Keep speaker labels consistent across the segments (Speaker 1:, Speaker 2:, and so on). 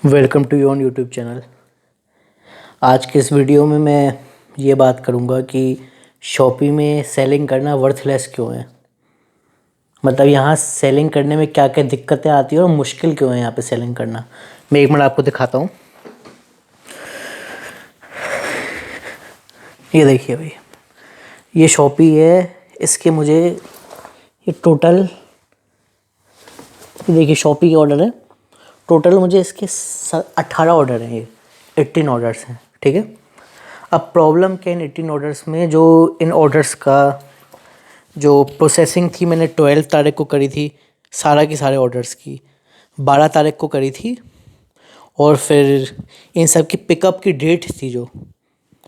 Speaker 1: Welcome to your YouTube channel. आज के इस वीडियो में मैं ये बात करूँगा कि शॉपी में सेलिंग करना वर्थलेस क्यों है। मतलब यहाँ सेलिंग करने में क्या क्या दिक्कतें आती हैं और मुश्किल क्यों है यहाँ पे सेलिंग करना। मैं एक मिनट आपको दिखाता हूँ। ये देखिए भाई, ये शॉपी है। इसके मुझे ये टोटल, ये देखिए शॉपी के ऑर्डर है। टोटल मुझे इसके 18 ऑर्डर हैं। ये 18 ऑर्डर्स हैं, ठीक है। अब प्रॉब्लम क्या इन 18 ऑर्डर्स में, जो इन ऑर्डर्स का जो प्रोसेसिंग थी मैंने 12 तारीख को करी थी। सारा की सारे ऑर्डर्स की 12 तारीख को करी थी। और फिर इन सब की पिकअप की डेट थी जो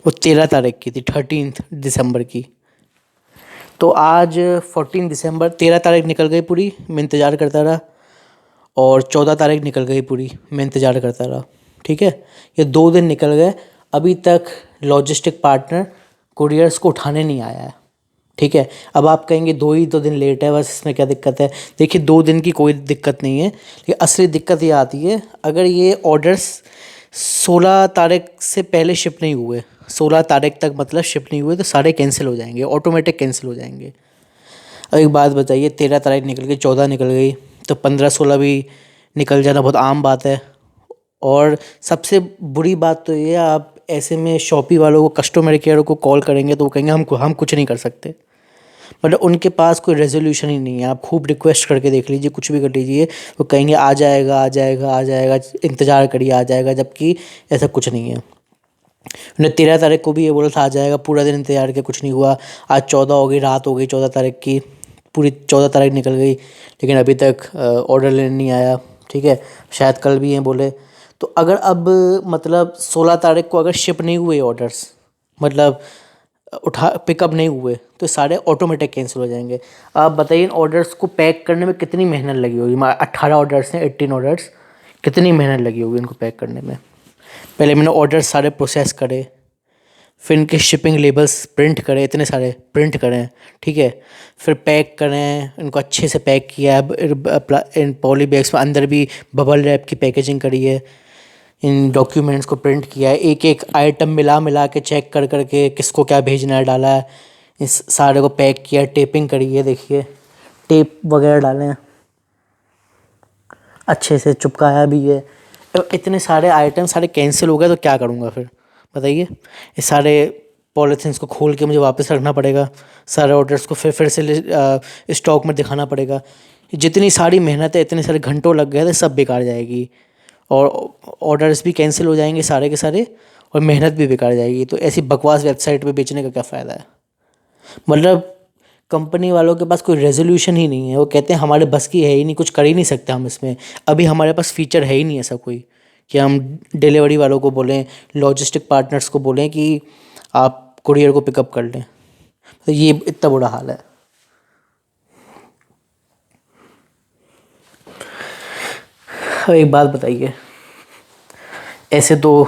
Speaker 1: वो 13 तारीख की थी, 13 दिसंबर की। तो आज 14 दिसंबर, 13 तारीख निकल गई पूरी, मैं इंतज़ार करता रहा। और 14 तारीख निकल गई पूरी, मैं इंतज़ार करता रहा। ठीक है, ये 2 दिन निकल गए। अभी तक लॉजिस्टिक पार्टनर कुरियर्स को उठाने नहीं आया है। ठीक है, अब आप कहेंगे 2 ही तो दिन लेट है, बस इसमें क्या दिक्कत है। देखिए 2 दिन की कोई दिक्कत नहीं है, लेकिन असली दिक्कत ये आती है अगर ये ऑर्डर्स 16 तारीख से पहले शिप नहीं हुए, 16 तारीख तक मतलब शिप नहीं हुए, तो सारे कैंसिल हो जाएंगे, ऑटोमेटिक कैंसिल हो जाएंगे। अब एक बात बताइए, 13 तारीख निकल गई, 14 निकल गई, तो 15-16 भी निकल जाना बहुत आम बात है। और सबसे बुरी बात तो ये है, आप ऐसे में शॉपी वालों को, कस्टमर केयर को कॉल करेंगे तो वो कहेंगे हम कुछ नहीं कर सकते। मतलब उनके पास कोई रेजोल्यूशन ही नहीं है। आप खूब रिक्वेस्ट करके देख लीजिए, कुछ भी कर लीजिए, वो कहेंगे आ जाएगा आ जाएगा आ जाएगा, इंतज़ार करिए आ जाएगा, जबकि ऐसा कुछ नहीं है। उन्होंने 13 तारीख को भी ये बोला था आ जाएगा, पूरा दिन इंतज़ार किया, कुछ नहीं हुआ। आज 14 हो गई, रात हो गई 14 तारीख की, पूरी 14 तारीख निकल गई, लेकिन अभी तक ऑर्डर लेने नहीं आया। ठीक है, शायद कल भी हैं बोले। तो अगर अब मतलब 16 तारीख को अगर शिप नहीं हुए ऑर्डर्स, मतलब पिकअप नहीं हुए, तो सारे ऑटोमेटिक कैंसिल हो जाएंगे। आप बताइए इन ऑर्डर्स को पैक करने में कितनी मेहनत लगी होगी। 18 ऑर्डर्स हैं, 18 ऑर्डर्स, कितनी मेहनत लगी होगी इनको पैक करने में। पहले मैंने ऑर्डर सारे प्रोसेस करे, फिर इनके शिपिंग लेबल्स प्रिंट करें, इतने सारे प्रिंट करें। ठीक है, फिर पैक करें, इनको अच्छे से पैक किया है इन पॉली बैग्स में, अंदर भी बबल रैप की पैकेजिंग करी है। इन डॉक्यूमेंट्स को प्रिंट किया है, एक एक आइटम मिला मिला के चेक कर कर के किसको क्या भेजना है डाला है। इस सारे को पैक किया, टेपिंग करी है, देखिए टेप वगैरह डाले हैं, अच्छे से चिपकाया भी है। इतने सारे आइटम सारे कैंसिल हो गए तो क्या करूँगा फिर बताइए। ये सारे पॉलीथिन्स को खोल के मुझे वापस रखना पड़ेगा, सारे ऑर्डर्स को फिर से स्टॉक में दिखाना पड़ेगा। जितनी सारी मेहनत है, इतने सारे घंटों लग गए थे, सब बेकार जाएगी। और ऑर्डर्स भी कैंसिल हो जाएंगे सारे के सारे, और मेहनत भी बेकार जाएगी। तो ऐसी बकवास वेबसाइट पे बेचने का क्या फ़ायदा है। मतलब कंपनी वालों के पास कोई रेजोल्यूशन ही नहीं है। वो कहते हैं हमारे बस की है ही नहीं, कुछ कर ही नहीं सकते हम इसमें। अभी हमारे पास फीचर है ही नहीं ऐसा कोई कि हम डिलीवरी वालों को बोलें, लॉजिस्टिक पार्टनर्स को बोलें कि आप कुरियर को पिकअप कर लें। तो ये इतना बुरा हाल है। अब एक बात बताइए, ऐसे तो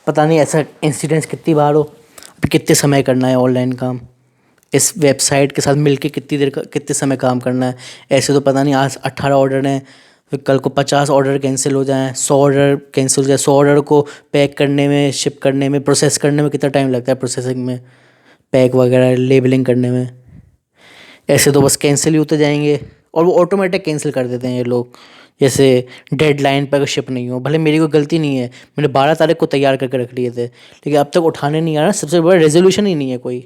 Speaker 1: पता नहीं ऐसा इंसिडेंट्स कितनी बार हो। अभी कितने समय करना है ऑनलाइन काम, इस वेबसाइट के साथ मिलके कितने समय काम करना है। ऐसे तो पता नहीं, आज 18 ऑर्डर हैं, फिर कल को 50 ऑर्डर कैंसिल हो जाएं, 100 ऑर्डर कैंसिल हो जाए। 100 ऑर्डर को पैक करने में, शिप करने में, प्रोसेस करने में कितना टाइम लगता है, प्रोसेसिंग में, पैक वगैरह लेबलिंग करने में। ऐसे तो बस कैंसिल ही होते जाएंगे, और वो ऑटोमेटिक कैंसिल कर देते हैं ये लोग। जैसे डेडलाइन पर अगर शिप नहीं हो, भले मेरी कोई गलती नहीं है, मैंने 12 तारीख को तैयार करके रख लिए थे, लेकिन अब तक उठाने नहीं आ रहा। सबसे बड़ा रेजोल्यूशन ही नहीं है कोई।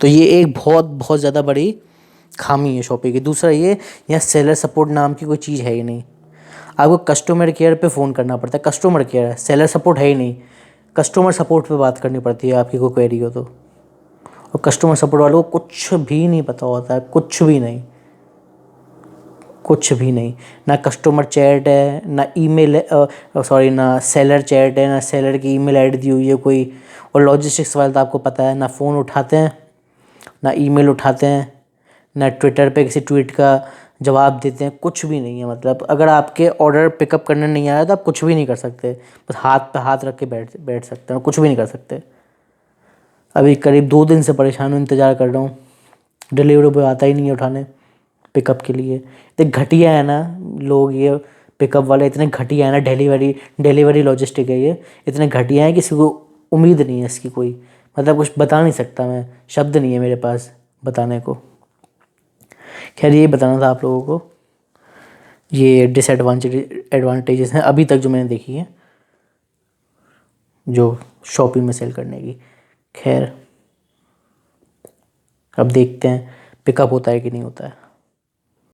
Speaker 1: तो ये एक बहुत बहुत ज़्यादा बड़ी खामी है शॉपी की। दूसरा ये, यहाँ सेलर सपोर्ट नाम की कोई चीज़ है ही नहीं। आपको कस्टमर केयर पे फ़ोन करना पड़ता है, कस्टमर केयर है, सेलर सपोर्ट है ही नहीं। कस्टमर सपोर्ट पे बात करनी पड़ती है आपकी कोई क्वेरी हो तो। और कस्टमर सपोर्ट वालों को कुछ भी नहीं पता होता है, कुछ भी नहीं, कुछ भी नहीं। ना कस्टमर चैट है, ना ईमेल सॉरी ना सेलर चैट है, ना सेलर की ईमेल आईडी दी हुई है कोई। और लॉजिस्टिक्स वाले तो आपको पता है, ना फ़ोन उठाते हैं, ना ईमेल उठाते हैं, ना ट्विटर पे किसी ट्वीट का जवाब देते हैं, कुछ भी नहीं है। मतलब अगर आपके ऑर्डर पिकअप करने नहीं आया तो आप कुछ भी नहीं कर सकते, बस हाथ पे हाथ रख के बैठ बैठ सकते हैं, कुछ भी नहीं कर सकते। अभी करीब 2 दिन से परेशान हूँ, इंतज़ार कर रहा हूँ, डिलीवरी बॉय आता ही नहीं है उठाने पिकअप के लिए। तो घटिया है ना लोग, ये पिकअप वाले इतने घटिया है ना, डिलीवरी लॉजिस्टिक है ये, इतने घटिया है कि किसी को उम्मीद नहीं है इसकी कोई, मतलब कुछ बता नहीं सकता मैं, शब्द नहीं है मेरे पास बताने को। खैर ये बताना था आप लोगों को, ये एडवांटेजेस हैं अभी तक जो मैंने देखी है जो शॉपी में सेल करने की। खैर अब देखते हैं पिकअप होता है कि नहीं होता है।